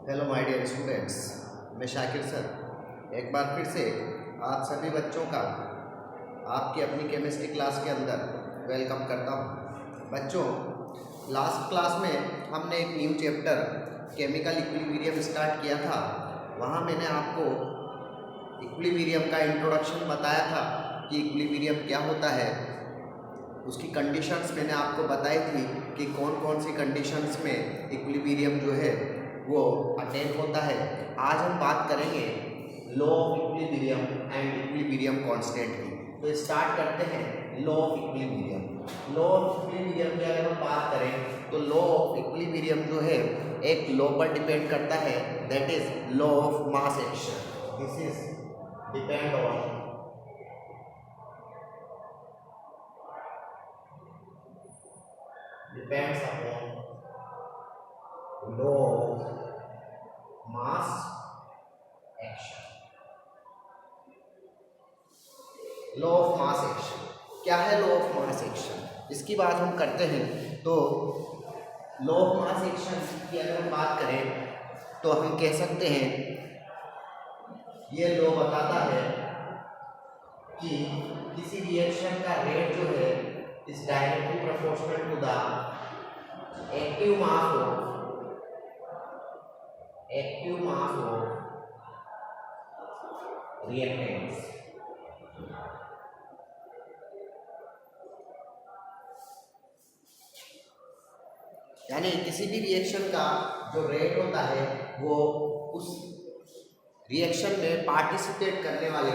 Hello my dear students, मैं Shakir sir एक बार फिर से आप सभी बच्चों का आपकी अपनी केमिस्ट्री क्लास के अंदर वेलकम करता हूँ। बच्चों, लास्ट क्लास में हमने एक new chapter chemical equilibrium start किया था। वहाँ मैंने आपको इक्विलिब्रियम का इंट्रोडक्शन बताया था कि इक्विलिब्रियम क्या होता है। उसकी कंडीशंस मैंने आपको बताई थी कि कौन कौन सी कंडीशंस में इक्विलिब्रियम जो है वो अटेन होता है। आज हम बात करेंगे law of equilibrium and equilibrium constant की। तो स्टार्ट करते हैं law of equilibrium. Law of equilibrium की अगर हम बात करें तो लॉ ऑफ इक्विलिब्रियम जो है एक लॉ पर डिपेंड करता है, that is law of mass action. This is depend on depends upon law of mass action. Law of mass action क्या है? लॉ ऑफ मास एक्शन, इसकी बात हम करते हैं। तो लॉ ऑफ मास एक्शन की अगर हम बात करें तो हम कह सकते हैं ये लॉ बताता है कि किसी रिएक्शन का रेट जो है is directly proportional to the active mass of reactants। यानी किसी भी रिएक्शन का जो रेट होता है वो उस रिएक्शन में पार्टिसिपेट करने वाले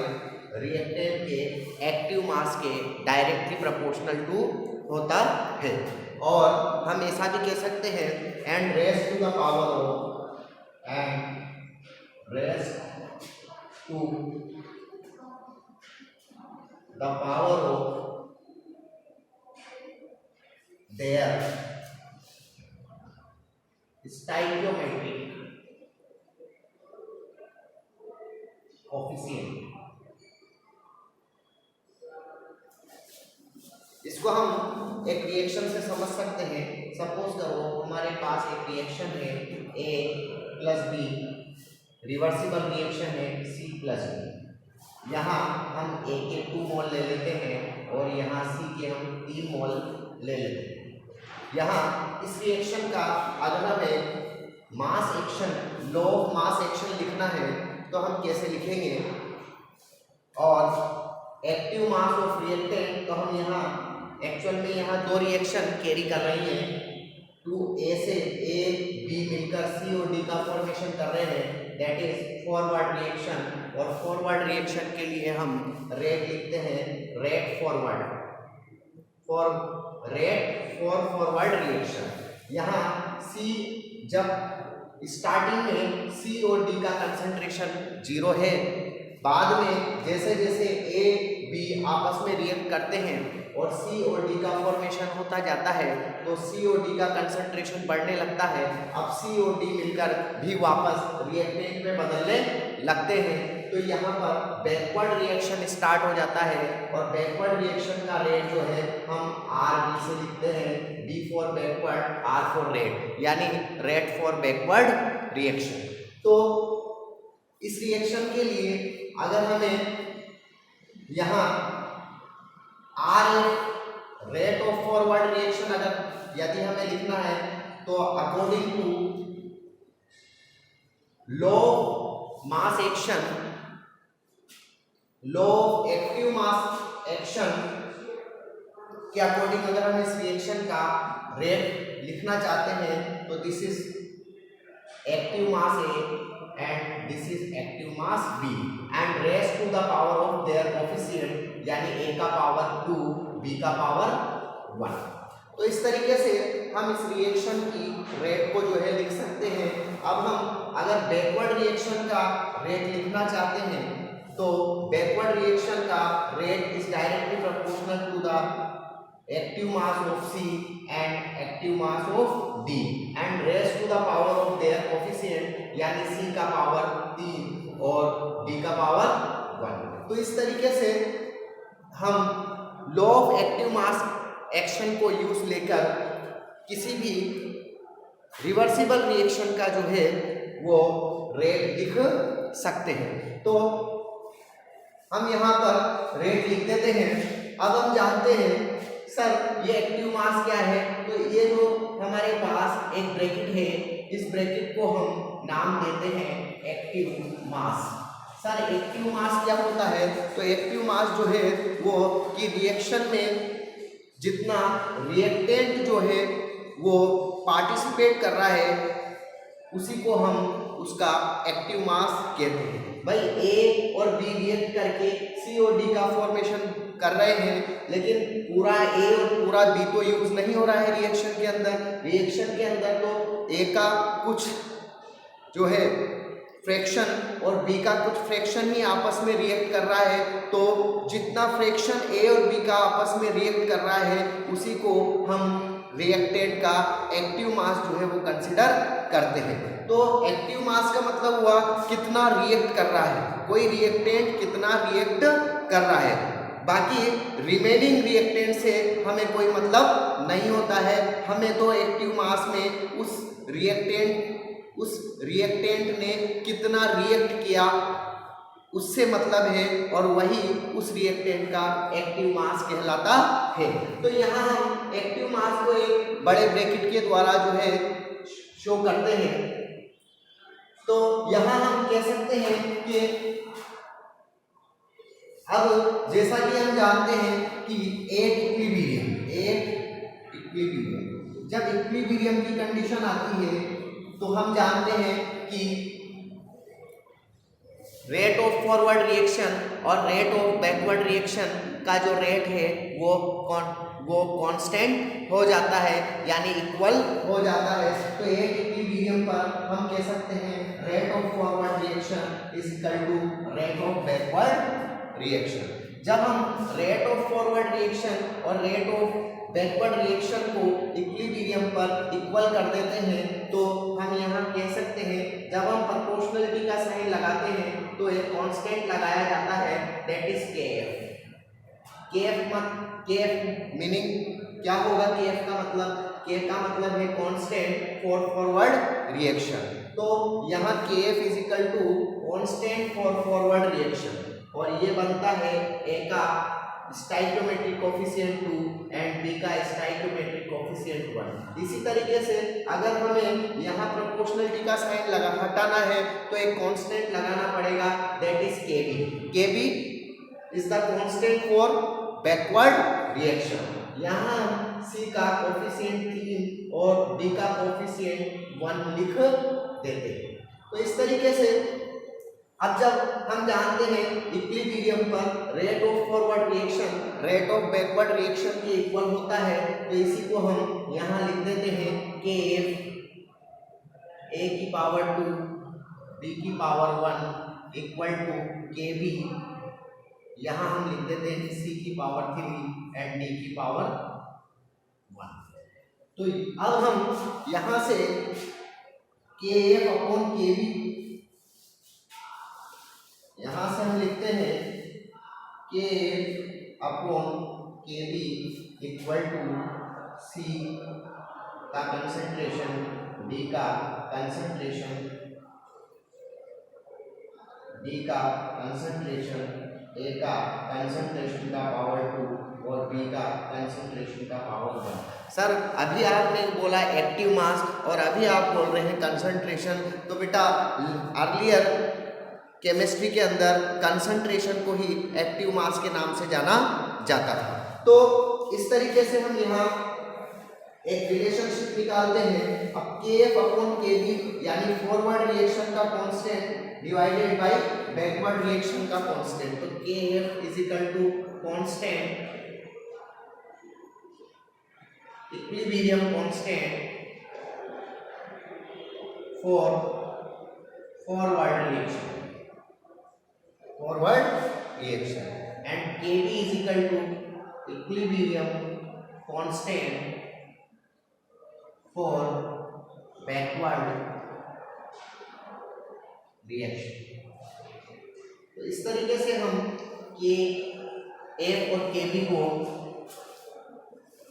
रिएक्टेंट के एक्टिव मास के डायरेक्टली प्रोपोर्शनल टू होता है। और हम ऐसा भी कह सकते हैं and raise to the power of their stoichiometric coefficient. इसको हम एक रिएक्शन से समझ सकते हैं। सपोज करो हमारे पास एक रिएक्शन है A plus B, reversible reaction है C प्लस बी। यहाँ हम A के 2 मोल ले लेते हैं और यहाँ C के हम 3 मोल ले लेते हैं। यहाँ इस रिएक्शन का अगर हमें मास action, law of mass action लिखना है तो हम कैसे लिखेंगे? और एक्टिव मास ऑफ रिएक्टेंट तो हम यहाँ एक्चुअल में यहाँ दो रिएक्शन कैरी कर रही हैं। 2A से A B मिलकर C और D का फॉर्मेशन कर रहे हैं, दैट इज फॉरवर्ड रिएक्शन। और फॉरवर्ड रिएक्शन के लिए हम रेट लिखते हैं रेट फॉरवर्ड फॉरवर्ड रिएक्शन। यहाँ C जब स्टार्टिंग में C और D का कंसंट्रेशन 0 है, बाद में जैसे जैसे A B आपस में रिएक्ट करते हैं और C और D का फॉर्मेशन होता जाता है तो C और D का कंसंट्रेशन बढ़ने लगता है। अब C और D मिलकर भी वापस रिएक्टेंट में बदलने लगते हैं। तो यहाँ पर बैकवर्ड रिएक्शन स्टार्ट हो जाता है और बैकवर्ड रिएक्शन का रेट जो है हम RB से लिखते हैं, B for backward, R for rate, यानी रेट फॉर बैकवर्ड रिएक्शन। तो इस रिएक्शन के लिए अगर हमें यहाँ R rate of forward reaction अगर यदि हमें लिखना है तो according to law mass action, law active mass action के अकॉर्डिंग अगर हम इस रिएक्शन का रेट लिखना चाहते हैं तो this is active mass A and this is active mass B and raised to the power of their coefficient, यानी A का पावर 2 B का पावर 1। तो इस तरीके से हम इस रिएक्शन की रेट को जो है लिख सकते हैं। अब हम अगर बैकवर्ड रिएक्शन का रेट लिखना चाहते हैं तो बैकवर्ड रिएक्शन का rate is directly proportional to the active mass of C and active mass of D and raised to the power of their coefficient, यानी C का पावर 3 और D का पावर 1। तो इस तरीके से हम law of active mass action को यूज लेकर किसी भी रिवर्सिबल रिएक्शन का जो है वो रेट लिख सकते हैं। तो हम यहाँ पर रेट लिख देते हैं। अब हम जानते हैं सर ये एक्टिव मास क्या है, तो ये जो हमारे पास एक ब्रैकेट है, इस ब्रैकेट को हम नाम देते हैं active mass. Sir active mass क्या होता है, तो एक्टिव मास जो है वो कि रिएक्शन में जितना रिएक्टेंट जो है वो पार्टिसिपेट कर रहा है उसी को हम उसका एक्टिव मास कहते हैं। भाई ए और बी रिएक्ट करके सी और डी का फॉर्मेशन कर रहे हैं, लेकिन पूरा ए और पूरा बी तो यूज नहीं हो रहा है रिएक्शन के अंदर। रिएक्शन के अंदर तो ए का कुछ जो है फ्रैक्शन और बी का कुछ फ्रैक्शन ही आपस में रिएक्ट कर रहा है, तो जितना फ्रैक्शन ए और बी का आपस में रिएक्ट कर रहा है उसी को हम रिएक्टेंट का एक्टिव मास जो है वो कंसिडर करते हैं। तो एक्टिव मास का मतलब हुआ कितना रिएक्ट कर रहा है, कोई रिएक्टेंट कितना रिएक्ट कर रहा है। बाकी रिमेनिंग रिएक्टेंट से हमें कोई मतलब नहीं होता है, हमें तो एक्टिव मास में उस रिएक्टेंट ने कितना रिएक्ट किया उससे मतलब है, और वही उस रिएक्टेंट का एक्टिव मास कहलाता है। तो यहाँ हम एक्टिव मास को एक बड़े ब्रैकेट के द्वारा जो है शो करते हैं। तो यहाँ हम कह सकते हैं कि अब जैसा कि हम जानते हैं कि एट इक्विलिब्रियम, जब इक्विलिब्रियम की कंडीशन आती है तो हम जानते हैं कि रेट ऑफ फॉरवर्ड रिएक्शन और रेट ऑफ बैकवर्ड रिएक्शन का जो रेट है वो कांस्टेंट हो जाता है, यानी इक्वल हो जाता है। तो एक इक्विलिब्रियम पर हम कह सकते हैं rate of forward reaction is equal to rate of backward reaction. जब हम रेट ऑफ फॉरवर्ड रिएक्शन और रेट ऑफ बैकवर्ड रिएक्शन को इक्विलिब्रियम पर इक्वल कर देते हैं तो हम यहाँ कह सकते हैं, जब हम प्रोपोर्शनलिटी का साइन लगाते हैं तो एक कांस्टेंट लगाया जाता है, that is KF. KF meaning क्या होगा, केएफ का मतलब, के का मतलब है कांस्टेंट फॉर फॉरवर्ड रिएक्शन। तो यहाँ KF is equal to constant for forward reaction, और ये बनता है ए का स्टाइकियोमेट्रिक कोफिशिएंट 2 एंड बी का स्टाइकियोमेट्रिक कोफिशिएंट 1। इसी तरीके से अगर हमें यहाँ प्रोपोर्शनलिटी का साइन हटाना है तो एक कांस्टेंट लगाना पड़ेगा, that is KB. KB is the constant for backward reaction. यहाँ हम सी का कोफिशिएंट 3 और डी का कोफिशिएंट 1 लिख देते हैं। तो इस तरीके से अब जब हम जानते हैं इक्विलिब्रियम पर rate of forward reaction rate of backward reaction के इक्वल होता है, तो इसी को हम यहाँ लिख देते हैं के ए की पावर 2 बी की पावर 1 इक्वल टू के बी, यहाँ हम लिख देते हैं सी की पावर 3 एंड डी की पावर 1। तो अब हम यहाँ से के एफ अपॉन के बी, यहाँ से हम लिखते हैं के upon K B equal to सी का कंसंट्रेशन, डी का कंसंट्रेशन, डी का कंसंट्रेशन, ए का कंसंट्रेशन का पावर 2 और बी का कंसंट्रेशन का पावर 1। सर अभी आपने बोला एक्टिव मास और अभी आप बोल रहे हैं कंसंट्रेशन, तो बेटा अर्लियर केमिस्ट्री के अंदर कंसंट्रेशन को ही एक्टिव मास के नाम से जाना जाता था। तो इस तरीके से हम यहाँ एक रिलेशनशिप निकालते हैं। अब K F upon K B यानी फॉरवर्ड रिएक्शन का constant divided by backward reaction का कांस्टेंट, तो K F is equal to constant equilibrium constant for forward reaction and Kb is equal to equilibrium constant for backward reaction। तो इस तरीके से हम के एफ और के बी को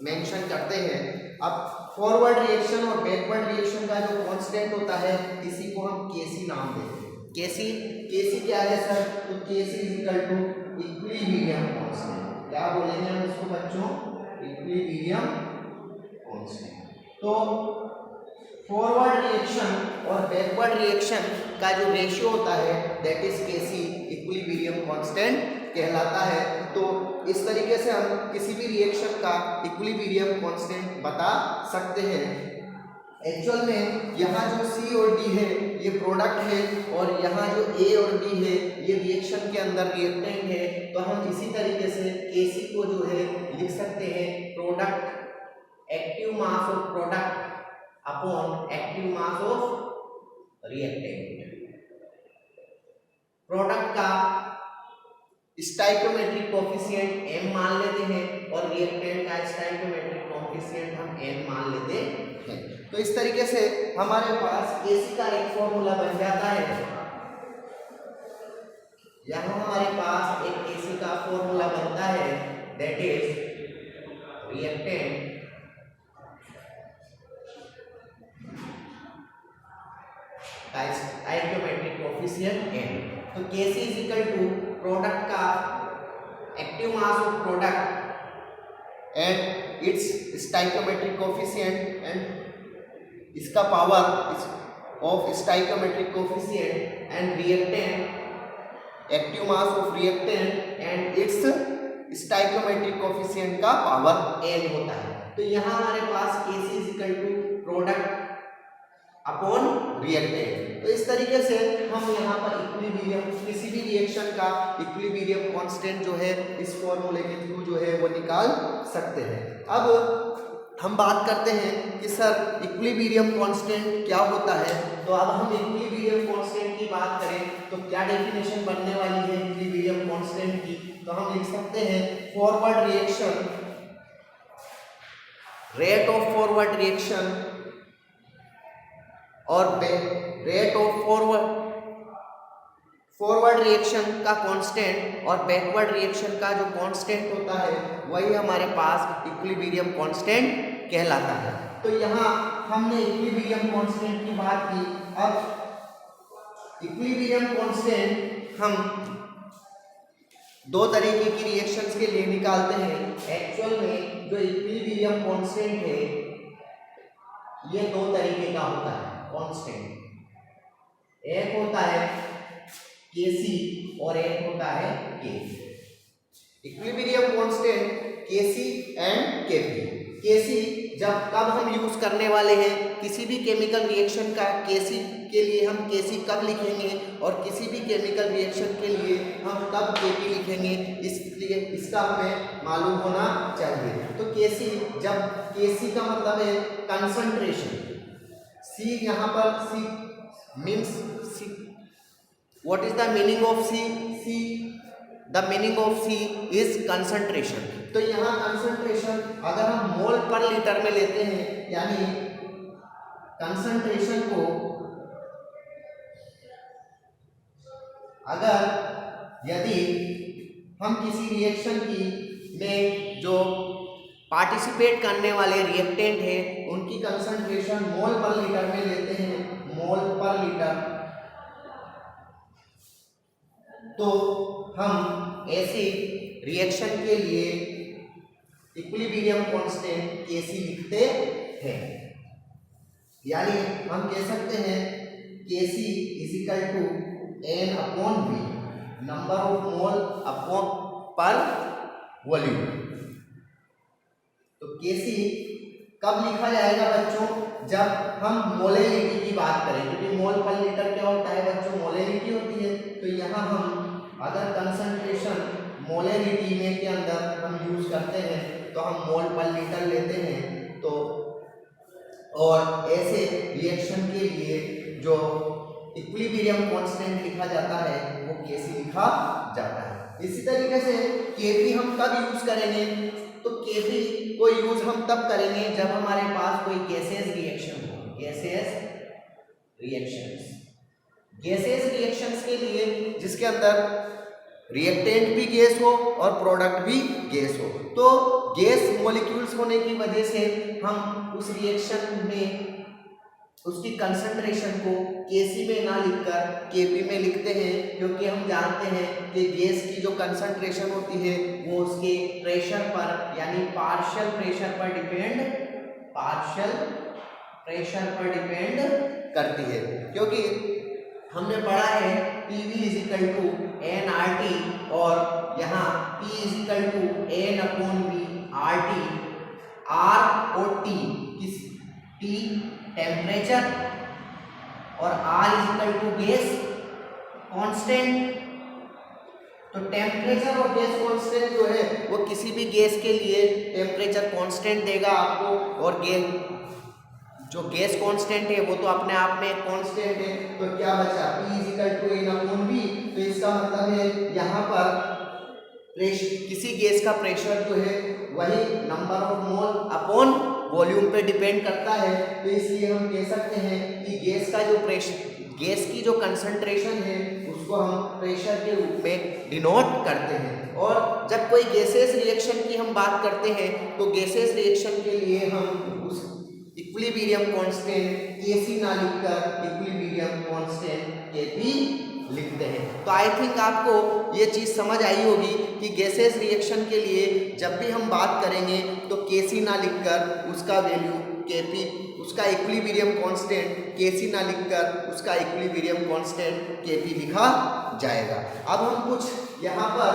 मेंशन करते हैं। अब फॉरवर्ड रिएक्शन और बैकवर्ड रिएक्शन का जो कांस्टेंट होता है इसी को हम केसी नाम देते हैं। केसी क्या है सर? तो KC is equal to equilibrium constant. क्या बोलेंगे हम इसको बच्चों? Equilibrium constant. तो फॉरवर्ड रिएक्शन और बैकवर्ड रिएक्शन का जो रेशियो होता है that is KC equilibrium constant कहलाता है। तो इस तरीके से हम किसी भी रिएक्शन का इक्विलिब्रियम कांस्टेंट बता सकते हैं। एक्चुअल में यहाँ जो C और D है ये प्रोडक्ट है और यहाँ जो A और B है ये रिएक्शन के अंदर रिएक्टेंट है। तो हम इसी तरीके से Kc को जो है लिख सकते हैं product active mass of product upon active mass of reactant. Product का स्टाइकोमेट्रिक कोफिशिएंट m मान लेते हैं और रिएक्टेंट का स्टाइकोमेट्रिक कोफिशिएंट हम n मान लेते हैं। तो इस तरीके से हमारे पास Kc का एक फॉर्मूला बन जाता है। यहाँ हमारे पास एक Kc का फॉर्मूला बनता है दैट इज रिएक्टेंट का स्टाइकोमेट्रिक कोफिशिएंट n। तो Kc is equal to product का active mass of product and its stoichiometric coefficient and इसका power of stoichiometric coefficient and reactant active mass of reactant and its stoichiometric coefficient का power n होता है। तो यहाँ हमारे पास Kc is equal to product upon reactant. तो इस तरीके से हम यहाँ पर इक्विलिब्रियम किसी भी रिएक्शन का इक्विलिब्रियम कांस्टेंट जो है इस फॉर्मूले के थ्रू जो है वो निकाल सकते हैं। अब हम बात करते हैं कि सर इक्विलिब्रियम कांस्टेंट क्या होता है। तो अब हम इक्विलिब्रियम कांस्टेंट की बात करें तो क्या डेफिनेशन बनने वाली है इक्विलिब्रियम कांस्टेंट की? तो हम लिख सकते हैं forward reaction, rate of forward reaction और रेट ऑफ फॉरवर्ड रिएक्शन का कांस्टेंट और बैकवर्ड रिएक्शन का जो कांस्टेंट होता है वही हमारे पास इक्विलिब्रियम कांस्टेंट कहलाता है। तो यहाँ हमने इक्विलिब्रियम कांस्टेंट की बात की। अब इक्विलिब्रियम कांस्टेंट हम दो तरीके की रिएक्शंस के लिए निकालते हैं। एक्चुअल में जो इक्विलिब्रियम कांस्टेंट है ये दो तरीके का होता है कांस्टेंट। एक होता है Kc और एक होता है K। Equilibrium constant Kc and Kp। Kc जब कब हम यूज करने वाले हैं किसी भी केमिकल रिएक्शन का Kc के लिए हम Kc कब लिखेंगे और किसी भी केमिकल रिएक्शन के लिए हम कब Kp लिखेंगे, इसलिए इसका हमें मालूम होना चाहिए। तो Kc जब Kc का मतलब है कंसंट्रेशन, C यहाँ पर C means C, what is the meaning of C? C, the meaning of C is concentration। तो यहाँ कंसंट्रेशन अगर हम मोल पर लीटर में लेते हैं यानी कंसंट्रेशन को अगर यदि हम किसी रिएक्शन की में जो पार्टिसिपेट करने वाले रिएक्टेंट है उनकी कंसंट्रेशन मोल पर लीटर में लेते हैं, मोल पर लीटर, तो हम ऐसी रिएक्शन के लिए इक्विलिब्रियम कांस्टेंट Kc लिखते हैं। यानी हम कह सकते हैं Kc is equal to n upon V, number of mole upon पर वॉल्यूम। तो Kc कब लिखा जाएगा बच्चों? जब हम मोलेलिटी की बात करें, क्योंकि मोल पर लीटर क्या होता है बच्चों? मोलेलिटी होती है। तो यहाँ हम अगर कंसंट्रेशन मोलेलिटी में के अंदर हम यूज करते हैं तो हम मोल पर लीटर लेते हैं। तो और ऐसे रिएक्शन के लिए जो इक्विलिब्रियम कांस्टेंट लिखा जाता है वो Kc लिखा जाता है। इसी तरीके से Kp हम कब यूज करेंगे? तो Kp को यूज हम तब करेंगे जब हमारे पास कोई गैसियस रिएक्शन हो। गैसियस रिएक्शंस के लिए जिसके अंदर रिएक्टेंट भी गैस हो और प्रोडक्ट भी गैस हो। तो गैस मॉलिक्यूल्स होने की वजह से हम उस रिएक्शन में उसकी कंसंट्रेशन को Kc में ना लिखकर Kp में लिखते हैं, क्योंकि हम जानते हैं कि गैस की जो कंसंट्रेशन होती है वो उसके प्रेशर पर यानी पार्शियल प्रेशर पर डिपेंड करती है। क्योंकि हमने पढ़ा है PV = nRT और यहाँ P = n/V RT। R और T T टेम्परेचर और R = गैस कांस्टेंट। तो टेम्परेचर और गैस कांस्टेंट जो है वो किसी भी गैस के लिए टेम्परेचर कांस्टेंट देगा आपको, और जो गैस कांस्टेंट है वो तो अपने आप में कांस्टेंट है। तो क्या बचा, P = n/V। तो इसका मतलब है यहाँ पर किसी गैस का प्रेशर जो है वही number of mole upon volume पे डिपेंड करता है। तो इसलिए हम कह सकते हैं कि गैस की जो कंसंट्रेशन है उसको हम प्रेशर के रूप में डिनोट करते हैं। और जब कोई गैसेस रिएक्शन की हम बात करते हैं तो गैसेस रिएक्शन के लिए हम उस इक्विलिब्रियम कांस्टेंट Kc ना लिखकर इक्विलिब्रियम कांस्टेंट Kp लिखते हैं। तो आई थिंक आपको ये चीज़ समझ आई होगी कि गैसेस रिएक्शन के लिए जब भी हम बात करेंगे तो Kc ना लिखकर उसका वैल्यू Kp, उसका इक्विलिब्रियम कांस्टेंट Kc ना लिखकर उसका इक्विलिब्रियम कांस्टेंट Kp लिखा जाएगा। अब हम कुछ यहाँ पर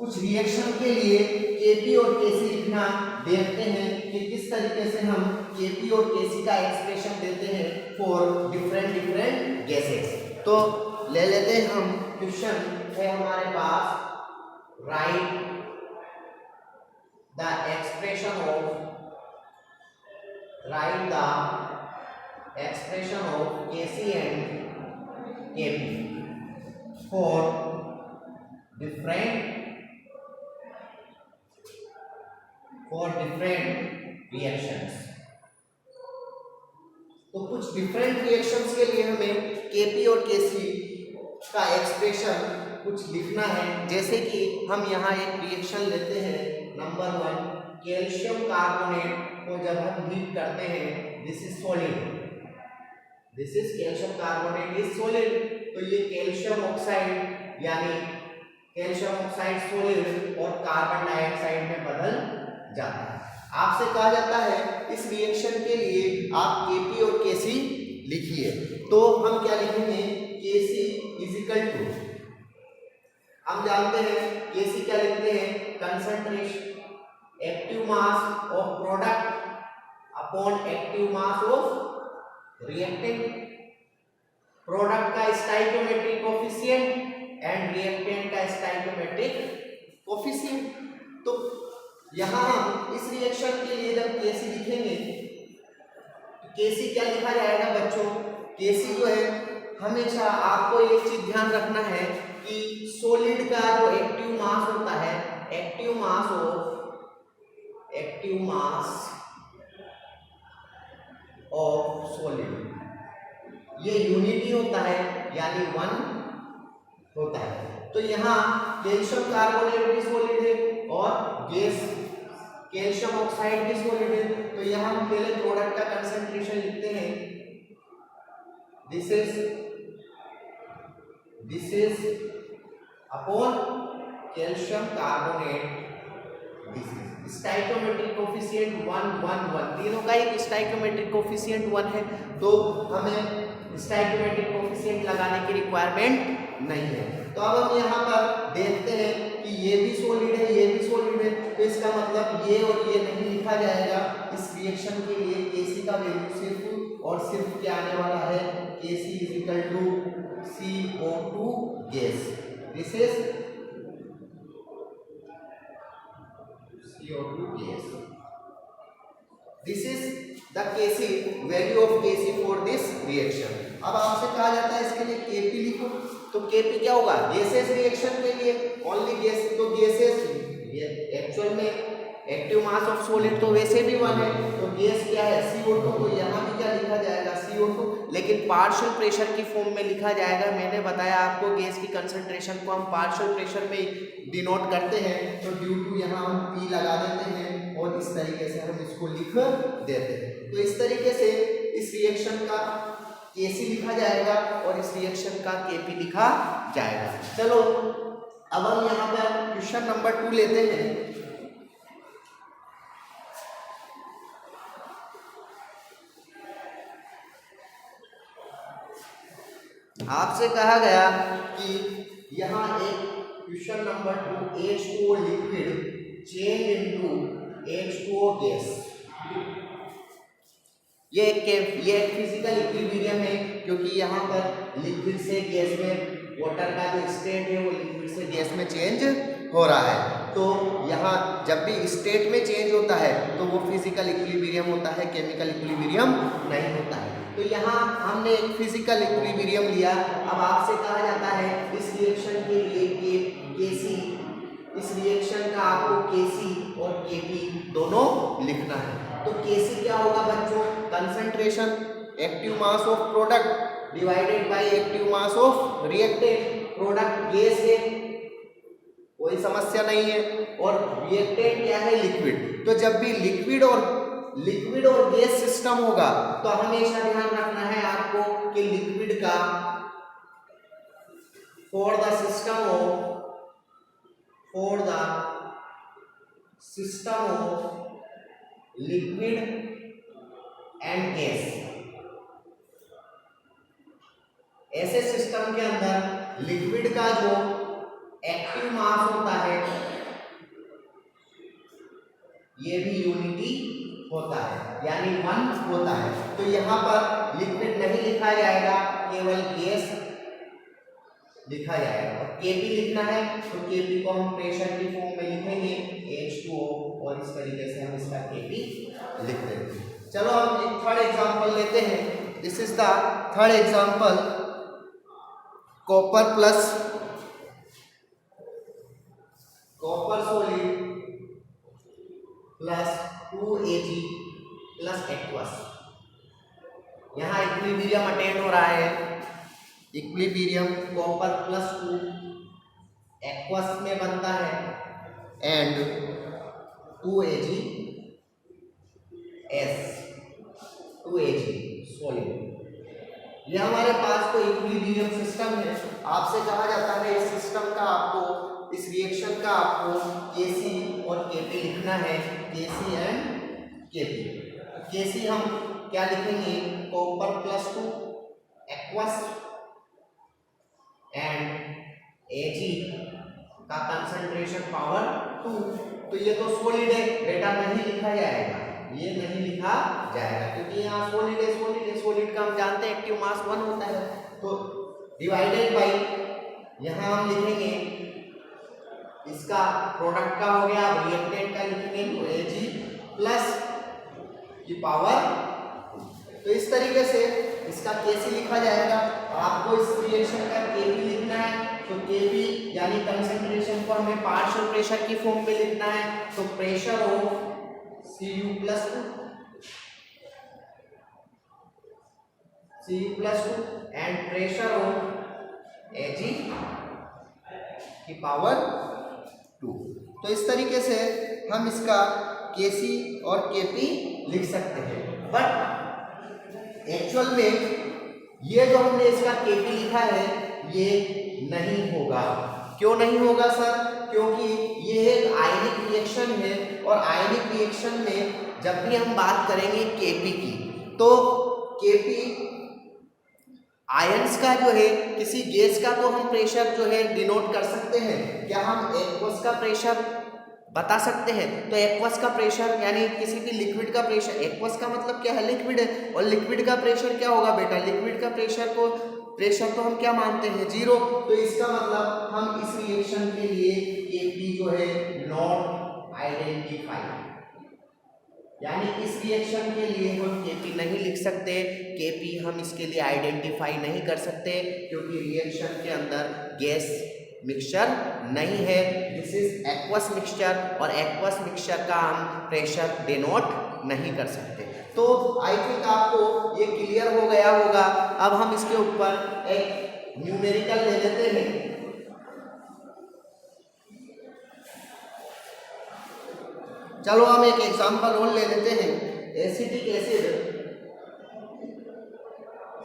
कुछ रिएक्शन के लिए Kp और Kc लिखना देखते हैं कि किस तरीके से हम Kp और Kc का एक्सप्रेशन देते हैं फॉर डिफरेंट गैसेस। तो ले लेते हैं हम, क्वेश्चन है हमारे पास, right the expression of Kc and Kp for different reactions. तो कुछ डिफरेंट रिएक्शंस के लिए हमें Kp और Kc का एक्सप्रेशन कुछ लिखना है। जैसे कि हम यहाँ एक रिएक्शन लेते हैं, नंबर 1, कैल्शियम कार्बोनेट को जब हम हीट करते हैं, this is calcium carbonate is solid. तो ये कैल्शियम ऑक्साइड यानी कैल्शियम ऑक्साइड सॉलिड और कार्बन डाइऑक्साइड में बदल जाता है। आपसे कहा जाता है इस रिएक्शन के लिए आप Kp और Kc लिखिए। तो हम क्या लिखेंगे, Kc = हम जानते हैं Kc क्या लिखते हैं, concentration active mass of product upon active mass of reactant, product का स्टोइकियोमेट्रिक कोफिशिएंट एंड रिएक्टेंट का स्टोइकियोमेट्रिक कोफिशिएंट। तो यहाँ हम इस रिएक्शन के लिए जब Kc लिखेंगे तो Kc क्या लिखा जाएगा बच्चों, Kc जो है हमेशा आपको एक चीज ध्यान रखना है कि सॉलिड का जो एक्टिव मास होता है, एक्टिव मास ऑफ सॉलिड, ये यूनिटी होता है यानी 1 होता है। तो यहाँ कैल्शियम कार्बोनेट भी सॉलिड है और गैस कैल्शियम ऑक्साइड भी सॉलिड है। तो यहाँ हम पहले प्रोडक्ट का कंसंट्रेशन लिखते हैं, this is upon calcium carbonate, this is stoichiometric coefficient 1 1 1, तीनों का एक स्टोइकियोमेट्रिक कोफिशिएंट 1 है। तो हमें स्टोइकियोमेट्रिक कोफिशिएंट लगाने की रिक्वायरमेंट नहीं है। तो अब हम यहाँ पर देखते हैं कि ये भी सॉलिड है, ये भी सॉलिड है, तो इसका मतलब ये और ये नहीं लिखा जाएगा। इस रिएक्शन के लिए Kc का वैल्यू सिर्फ और सिर्फ क्या आने वाला है, Kc = CO2 gas, this is CO2 gas, this is the Kc value of Kc for this reaction. अब आपसे कहा जाता है इसके लिए Kp लिखो। तो Kp क्या होगा, गैसेस रिएक्शन के लिए ओनली गैस, तो गैसेस एक्चुअल में एक्टिव मास ऑफ सॉलिड तो वैसे भी 1 है, तो गैस क्या है CO2, तो यहाँ भी क्या लिखा जाएगा CO2। लेकिन पार्शियल प्रेशर की फॉर्म में लिखा जाएगा। मैंने बताया आपको गैस की कंसंट्रेशन को हम पार्शियल प्रेशर में डिनोट करते हैं, तो ड्यू टू यहाँ हम P लगा देते हैं और इस तरीके से हम इसको लिख देते हैं। तो इस तरीके से इस रिएक्शन का Kc लिखा जाएगा और इस रिएक्शन का Kp लिखा जाएगा। चलो अब हम यहाँ पर क्वेश्चन नंबर 2 लेते हैं। आपसे कहा गया कि यहाँ एक question number 2, H2O liquid change into H2O gas. ये एक फिजिकल इक्विलिब्रियम है, क्योंकि यहाँ पर लिक्विड से गैस में वाटर का जो स्टेट है वो लिक्विड से गैस में चेंज हो रहा है। तो यहाँ जब भी स्टेट में चेंज होता है तो वो फिजिकल इक्विलिब्रियम होता है, केमिकल इक्विलिब्रियम नहीं होता है। तो यहाँ हमने एक फिजिकल इक्विलिब्रियम लिया। अब आपसे कहा जाता है इस रिएक्शन के लिए Kc, इस रिएक्शन का आपको Kc और Kp दोनों लिखना है। तो Kc क्या होगा बच्चों? Concentration active mass of product divided by active mass of reactant. Product gas है, कोई समस्या नहीं है, और रिएक्टेंट क्या है? लिक्विड। तो जब भी लिक्विड और गैस सिस्टम होगा तो हमेशा ध्यान रखना है आपको कि लिक्विड का for the system of liquid and gas, ऐसे सिस्टम के अंदर लिक्विड का जो एक्टिव मास होता है ये भी यूनिटी होता है, यानी 1 होता है। तो यहाँ पर लिक्विड नहीं लिखा जाएगा, केवल गैस लिखा जाएगा। और Kp लिखना है तो Kp को हम प्रेशर की फॉर्म में लिखेंगे H2O, और इस तरीके से हम इसका Kp लिख देंगे। चलो हम एक थर्ड एग्जांपल लेते हैं। This is the third example, copper solid plus 2Ag plus aqueous. यहाँ इक्विलिब्रियम अटेन हो रहा है। इक्विलिब्रियम कॉपर प्लस 2 एक्वस में बनता है एंड 2Ag सॉलिड। यह हमारे पास कोई इक्विलिब्रियम सिस्टम है। आपसे कहा जाता है इस सिस्टम का आपको, इस रिएक्शन का आपको Kc और Kp लिखना है, Kc एंड Kp। Kc हम क्या लिखेंगे? Copper plus 2 aqueous and Ag का कंसंट्रेशन पावर 2। तो ये तो सॉलिड है बेटा, नहीं लिखा जाएगा, ये नहीं लिखा जाएगा, क्योंकि यहाँ सॉलिड है। सॉलिड का हम जानते हैं एक्टिव मास 1 होता है। तो डिवाइडेड बाय, यहाँ हम लिखेंगे इसका प्रोडक्ट का हो गया, रिएक्टेंट का लिखेंगे तो Ag प्लस की पावर 2। तो इस तरीके से इसका Kc लिखा जाएगा। आपको इस रिएक्शन का Kp लिखना है, तो Kp यानी कंसंट्रेशन को हमें पार्शियल प्रेशर की फॉर्म में लिखना है। तो pressure of Cu plus 2 and pressure of Ag की पावर 2। तो इस तरीके से हम इसका Kc और Kp लिख सकते हैं। बट एक्चुअल में ये जो हमने इसका Kp लिखा है ये नहीं होगा। क्यों नहीं होगा सर? क्योंकि ये एक आयनिक रिएक्शन है, और आयनिक रिएक्शन में जब भी हम बात करेंगे Kp की, तो Kp आयंस का जो है, किसी गैस का तो हम प्रेशर जो है डिनोट कर सकते हैं। क्या हम एक्वस का प्रेशर बता सकते हैं? तो एक्वस का प्रेशर यानी किसी भी लिक्विड का प्रेशर, एक्वस का मतलब क्या है? लिक्विड है। और लिक्विड का प्रेशर क्या होगा बेटा? लिक्विड का प्रेशर तो हम क्या मानते हैं? 0। तो इसका मतलब हम इस रिएक्शन के लिए Kp जो है नॉट आइडेंटिफाइड, यानी इस रिएक्शन के लिए हम Kp नहीं लिख सकते। Kp हम इसके लिए आइडेंटिफाई नहीं कर सकते, क्योंकि रिएक्शन के अंदर गैस मिक्सचर नहीं है। दिस इज एक्वस मिक्सचर, और एक्वस मिक्सचर का हम प्रेशर डिनोट नहीं कर सकते। तो आई थिंक आपको ये क्लियर हो गया होगा। अब हम इसके ऊपर एक न्यूमेरिकल ले लेते हैं। चलो हम एक एग्जांपल और ले लेते हैं। Acetic acid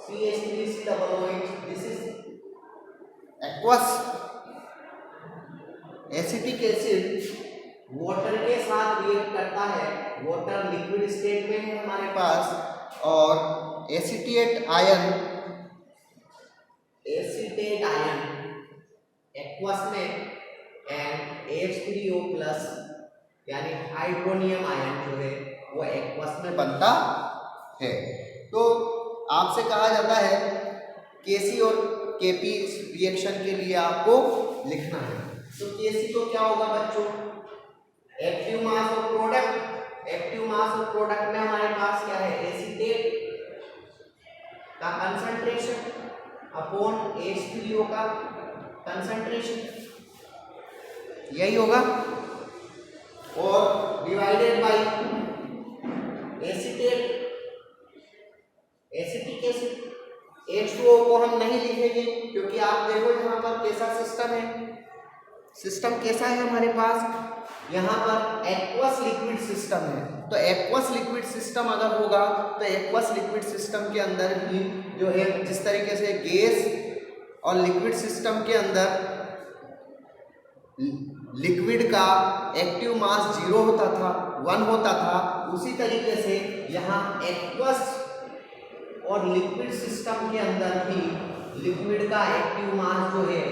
CH3COOH, this is aqueous. Acetic acid water के साथ रिएक्ट करता है, वाटर लिक्विड स्टेट में है हमारे पास, और एसिटेट आयन एक्वस में एंड H3O+ यानी हाइड्रोनियम आयन जो है वो एक्वस में बनता है। तो आपसे कहा जाता है Kc और Kp रिएक्शन के लिए आपको लिखना है। तो Kc तो क्या होगा बच्चों, active mass of product. Active mass of product में हमारे पास क्या है, एसीटेट का कंसंट्रेशन अपॉन H3O का कंसंट्रेशन, यही होगा, और divided by acetate acetic acid. H2O को हम नहीं लिखेंगे क्योंकि आप देखो यहाँ पर कैसा सिस्टम है, सिस्टम कैसा है हमारे पास, यहाँ पर एक्वस लिक्विड सिस्टम है। तो एक्वस लिक्विड सिस्टम अगर होगा तो एक्वस लिक्विड सिस्टम के अंदर भी जो है, जिस तरीके से गैस और लिक्विड सिस्टम के अंदर लिक्विड का एक्टिव मास 0 होता था, 1 होता था, उसी तरीके से यहाँ एक्वस और लिक्विड सिस्टम के अंदर भी लिक्विड का एक्टिव मास जो है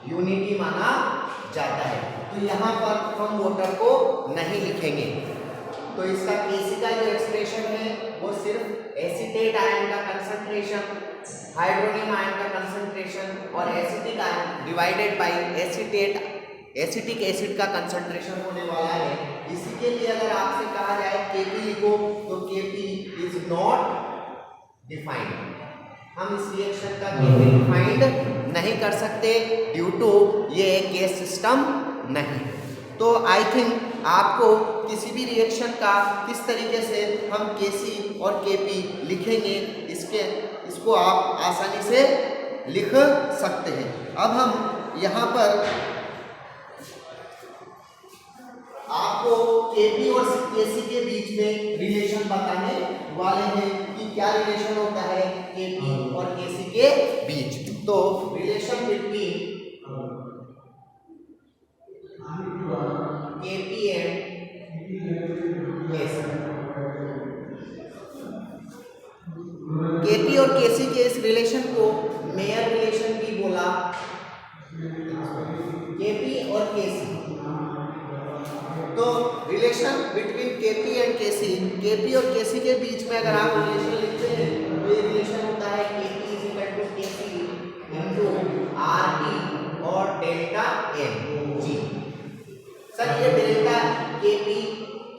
यूनिटी माना जाता है। तो यहाँ पर हम वाटर को नहीं लिखेंगे। तो इसका Kc का जो एक्सप्रेशन है वो सिर्फ एसीटेट आयन का कंसंट्रेशन, हाइड्रोनियम आयन का कंसंट्रेशन और acetic ion divided by acetic acid का कंसंट्रेशन होने वाला है। इसी के लिए अगर आपसे कहा जाए Kp लिखो तो Kp इज नॉट डिफाइंड। हम इस रिएक्शन का Kp डिफाइंड नहीं कर सकते ड्यू टू ये एक गैस सिस्टम नहीं। तो आई थिंक आपको किसी भी रिएक्शन का किस तरीके से हम Kc और Kp लिखेंगे इसको आप आसानी से लिख सकते हैं। अब हम यहाँ पर आपको Kp और Kc के बीच में रिलेशन बताने वाले हैं कि क्या रिलेशन होता है Kp और Kc के बीच। तो relation between Kp and Kc, Kp और Kc के इस रिलेशन को मेयर रिलेशन भी बोला। Kp और Kc, तो relation between Kp and Kc, Kp और Kc के बीच में अगर आप रिलेशन लिखते हैं तो ये रिलेशन होता है Kp is equal to Kc into RT और डेल्टा Mg। सर ये delta Kp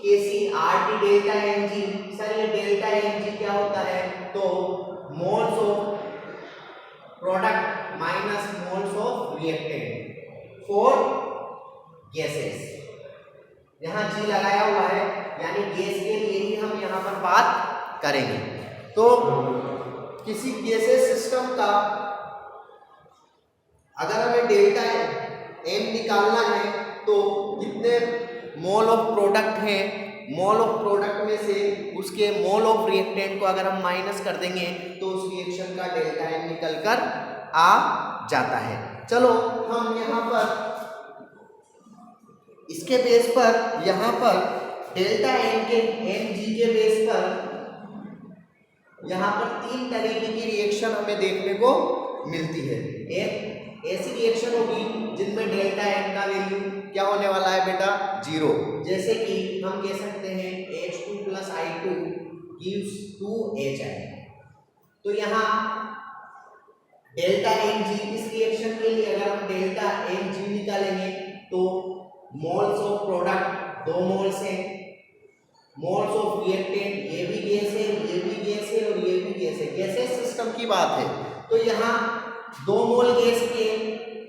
Kc RT delta Mg, sir ये डेल्टा Mg क्या होता है, तो moles of product minus moles of reactant for gases. यहाँ G लगाया हुआ है यानी गैस के लिए ही हम यहाँ पर बात करेंगे। तो किसी गैसेस सिस्टम का अगर हमें डेल्टा M निकालना है तो कितने मोल ऑफ प्रोडक्ट हैं, मोल ऑफ प्रोडक्ट में से उसके मोल ऑफ रिएक्टेंट को अगर हम माइनस कर देंगे तो उस रिएक्शन का डेल्टा M निकल कर आ जाता है। चलो हम यहाँ पर इसके बेस पर यहाँ पर डेल्टा Mg के बेस पर यहाँ पर 3 तरीके की रिएक्शन हमें देखने को मिलती है। एक ऐसी रिएक्शन होगी जिनमें डेल्टा M का वैल्यू क्या होने वाला है बेटा, 0। जैसे कि हम कह सकते हैं H2+I2 gives 2HI। तो यहाँ डेल्टा Mg, इस रिएक्शन के लिए अगर हम डेल्टा Mg निकालेंगे तो मोल्स ऑफ प्रोडक्ट 2 मोल्स हैं, मोल्स ऑफ रिएक्टेंट ये भी गैस है, ये भी गैस है और ये भी गैस है, गैसेस सिस्टम की बात है। तो यहाँ 2 मोल गैस के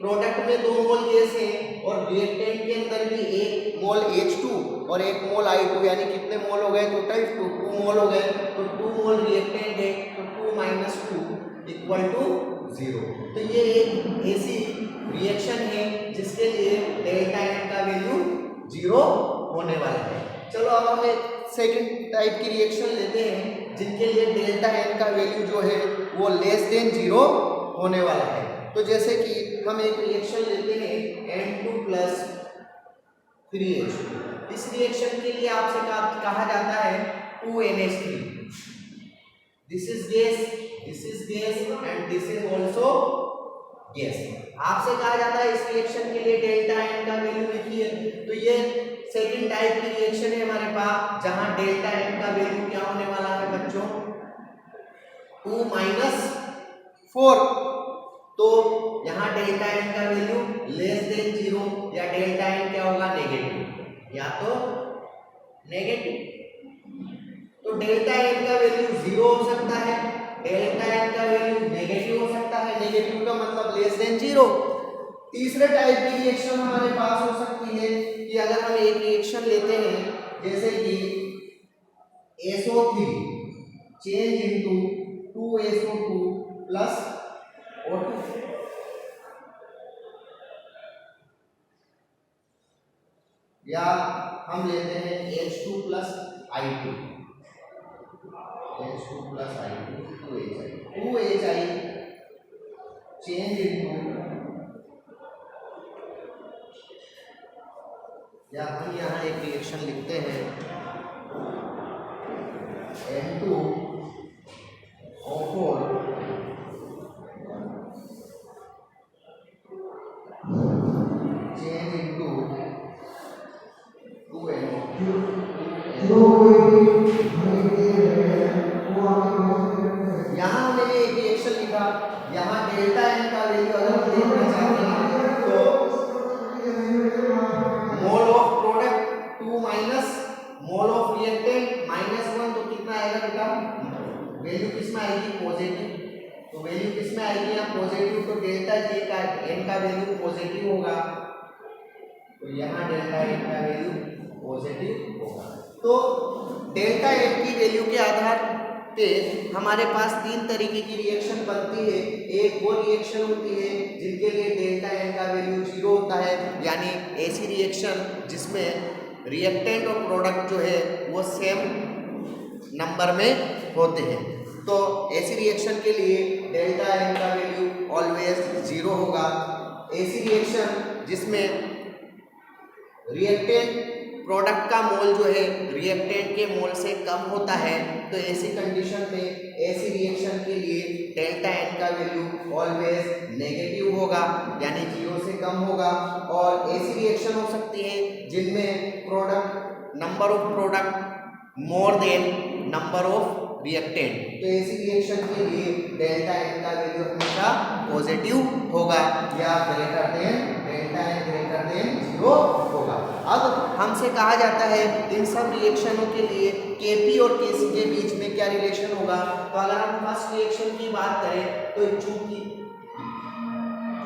प्रोडक्ट में 2 मोल गैस है और रिएक्टेंट के अंदर भी 1 मोल H2 और 1 मोल I2, यानी कितने मोल हो गए टोटल? 2 मोल हो गए। तो 2 मोल रिएक्टेंट है, तो 2 माइनस 2 इक्वल टू 0। तो ये एक ऐसी रिएक्शन है जिसके लिए डेल्टा एन का वैल्यू 0 होने वाला है। चलो अब हम एक सेकंड टाइप की रिएक्शन लेते हैं जिनके लिए डेल्टा एन का वैल्यू जो है वो लेस देन 0 होने वाला है। तो जैसे कि हम एक रिएक्शन लेते हैं N2 प्लस 3H2। इस रिएक्शन के लिए आपसे कहा जाता है 2NH3। This is gas and this is also gas. आपसे कहा जाता है इस रिएक्शन के लिए डेल्टा एन का वैल्यू लिखिए। तो ये सेकंड टाइप की रिएक्शन है हमारे पास जहां डेल्टा एन का वैल्यू क्या होने वाला है बच्चों? 2 माइनस 4। तो यहाँ डेल्टा एन का वैल्यू लेस देन 0 या डेल्टा एन क्या होगा? नेगेटिव, या तो नेगेटिव। तो डेल्टा एन का वैल्यू 0 हो सकता है, डेल्टा एन का वैल्यू नेगेटिव हो सकता है। नेगेटिव का मतलब लेस देन 0। तीसरे टाइप की रिएक्शन हमारे पास हो सकती है कि अगर हम एक रिएक्शन लेते हैं जैसे कि SO3 change into 2SO2 plus O2, या हम लेते हैं H2 plus I2, H2 plus I2 2HI change into, या हम यहाँ एक रिएक्शन लिखते हैं N2O4 चेंज इनटू 2NO2। यहाँ हमने एक रिएक्शन लिखा, यहाँ डेल्टा एन का वैल्यू अगर हम देखना चाहते हैं तो मोल of product 2 minus mole of reactant -1, तो कितना आएगा बेटा? वैल्यू किस में आएगी? पॉजिटिव। तो वैल्यू किस में आएगी? यहाँ पॉजिटिव। तो डेल्टा जे का एन का वैल्यू पॉजिटिव होगा, तो यहाँ डेल्टा एन का वैल्यू पॉजिटिव होगा। तो डेल्टा एन की वैल्यू के आधार पे हमारे पास 3 तरीके की रिएक्शन बनती है। एक वो रिएक्शन होती है जिनके लिए डेल्टा एन का वैल्यू 0 होता है, यानी ऐसी रिएक्शन जिसमें रिएक्टेंट और प्रोडक्ट जो है वो सेम नंबर में होते हैं। तो ऐसी रिएक्शन के लिए डेल्टा एन का वैल्यू ऑलवेज 0 होगा। ऐसी रिएक्शन जिसमें रिएक्टेंट प्रोडक्ट का मोल जो है रिएक्टेंट के मोल से कम होता है, तो ऐसी कंडीशन में ऐसी रिएक्शन के लिए डेल्टा एन का वैल्यू ऑलवेज नेगेटिव होगा, यानी 0 से कम होगा। और ऐसी रिएक्शन हो सकती है जिनमें product number of product more than number of reactant, तो ऐसी रिएक्शन के लिए डेल्टा एन का वैल्यू हमेशा पॉजिटिव होगा या greater than delta N greater than 0 होगा। अब हमसे कहा जाता है इन सब रिएक्शनों के लिए Kp और Kc के बीच में क्या रिलेशन होगा। तो अगर हम फर्स्ट रिएक्शन की बात करें तो चूंकि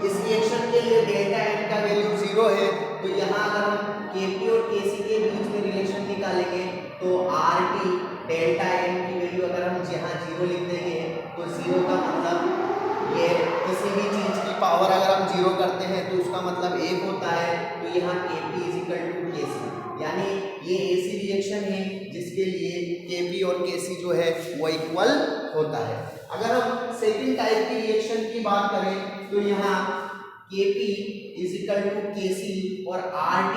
इस रिएक्शन के लिए डेल्टा एन का वैल्यू 0 है, तो यहाँ अगर हम Kp और Kc के बीच में रिलेशन निकालेंगे तो Rt डेल्टा एन की वैल्यू अगर हम यहाँ 0 लिख देंगे तो 0 का मतलब ये किसी भी चीज की पावर अगर हम 0 करते हैं तो उसका मतलब 1 होता है। तो यहाँ Kp = Kc, यानी ये ऐसी रिएक्शन है जिसके लिए Kp और Kc जो है वो इक्वल होता है। अगर हम सेकंड टाइप की रिएक्शन की बात करें तो यहाँ Kp = Kc और Rt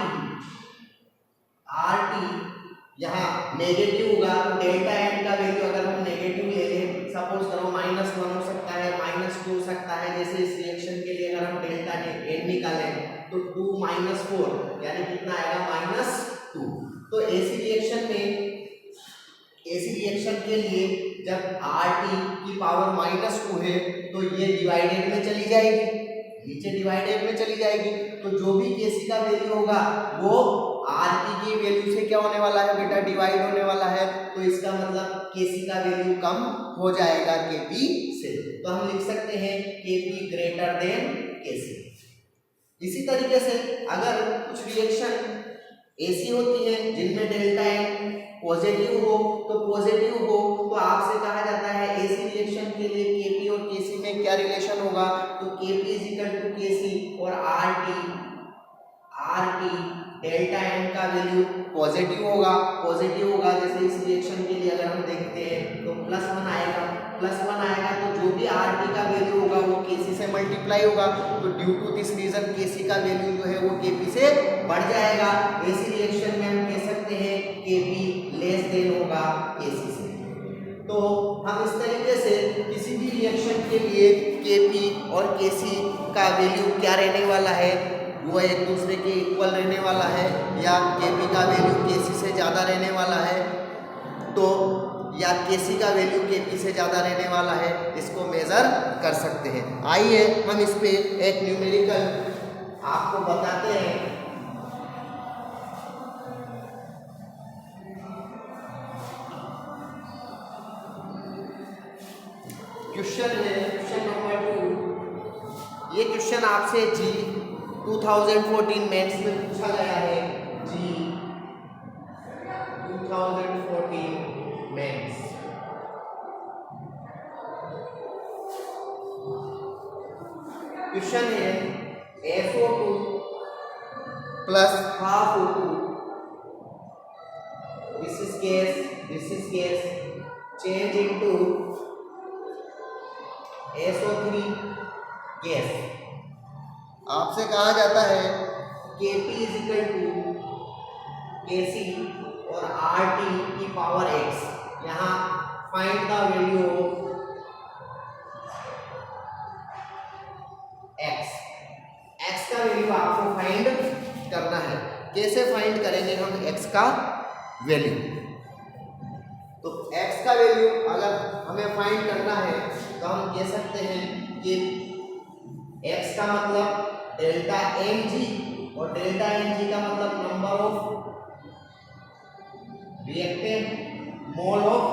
यहाँ नेगेटिव होगा। तो डेल्टा एन का वैल्यू अगर हम नेगेटिव ले लें, सपोज करो -1 हो सकता है, -2 हो सकता है। जैसे इस रिएक्शन के लिए अगर हम डेल्टा एन निकालें तो 2 - 4 यानी कितना आएगा? -2। तो ऐसी रिएक्शन के लिए जब Rt की पावर -2 है तो ये डिवाइडेड में चली जाएगी, नीचे डिवाइडेड में चली जाएगी। तो जो भी Kc का वैल्यू होगा वो Rt की वैल्यू से क्या होने वाला है बेटा? डिवाइड होने वाला है। तो इसका मतलब Kc का वैल्यू कम हो जाएगा Kp से। तो हम लिख सकते हैं Kp ग्रेटर देन Kc। इसी तरीके से अगर कुछ रिएक्शन ऐसी होती है जिनमें डेल्टा एन पॉजिटिव हो तो आपसे कहा जाता है ऐसी रिएक्शन के लिए केपी और केसी में क्या रिलेशन होगा, तो केपी इज इक्वल टू केसी और आरटी डेल्टा एन का वैल्यू पॉजिटिव होगा। जैसे इस रिएक्शन के लिए अगर हम देखते हैं तो +1 आएगा तो जो भी आरटी का वैल्यू होगा वो केसी से मल्टीप्लाई होगा, तो ड्यू टू दिस रीजन केसी का वैल्यू जो है वो केपी से बढ़ जाएगा। ऐसी रिएक्शन में हम कह सकते हैं केपी लेस देन होगा केसी से। तो हम इस तरीके से किसी भी रिएक्शन के लिए केपी और केसी का वैल्यू क्या रहने वाला है, वो एक दूसरे के इक्वल रहने वाला है या केपी का वैल्यू केसी से ज़्यादा रहने वाला है, तो या केसी का वैल्यू केपी से ज़्यादा रहने वाला है, इसको मेज़र कर सकते हैं। आइए हम इस पे एक न्यूमेरिकल आपको बताते हैं। क्वेश्चन है क्वेश्चन नंबर 2। ये क्वेश्चन आपसे जी 2014 मेंस में पूछा गया है, जी 2014 मेंस। क्वेश्चन है SO2 plus half O2, this is gas change into SO3 gas. आपसे कहा जाता है Kp is equal to Kc और RT की पावर x। यहाँ find the value of x का वैल्यू आपको फाइंड करना है। कैसे फाइंड करेंगे हम x का वैल्यू, तो x का वैल्यू अगर हमें फाइंड करना है तो हम कह सकते हैं कि x का मतलब डेल्टा एम जी और डेल्टा एम जी का मतलब number of reactant mole of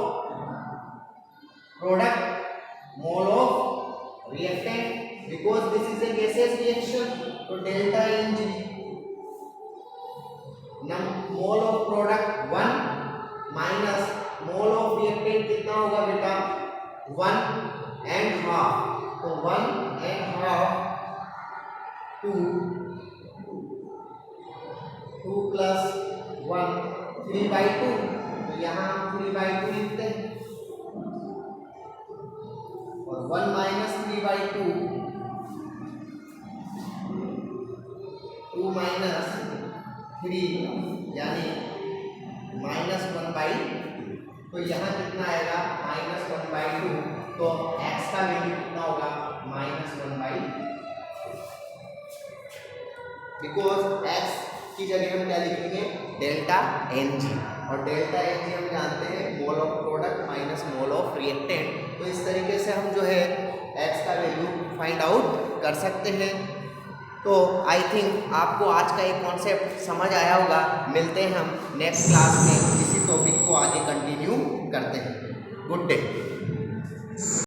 product mole of reactant, because this is a gaseous reaction, तो delta M G mole of product 1 minus mole of reactant कितना होगा बेटा 1.5, तो 1.5 2 प्लस 1 3/2, तो यहाँ 3/2 लिखते हैं और 1 माइनस 3/2 2 माइनस 3 यानी -1/2, तो यहाँ कितना आएगा -1/2, तो x का वैल्यू कितना होगा -1/2, बिकॉज x की जगह हम क्या लिखेंगे डेल्टा एन जी, और डेल्टा एन जी हम जानते हैं मोल of product minus mole of reactant. तो इस तरीके से हम जो है x का वैल्यू फाइंड आउट कर सकते हैं। तो आई थिंक आपको आज का एक कॉन्सेप्ट समझ आया होगा। मिलते हैं हम नेक्स्ट क्लास में, इसी टॉपिक को आगे कंटिन्यू करते हैं। Good day.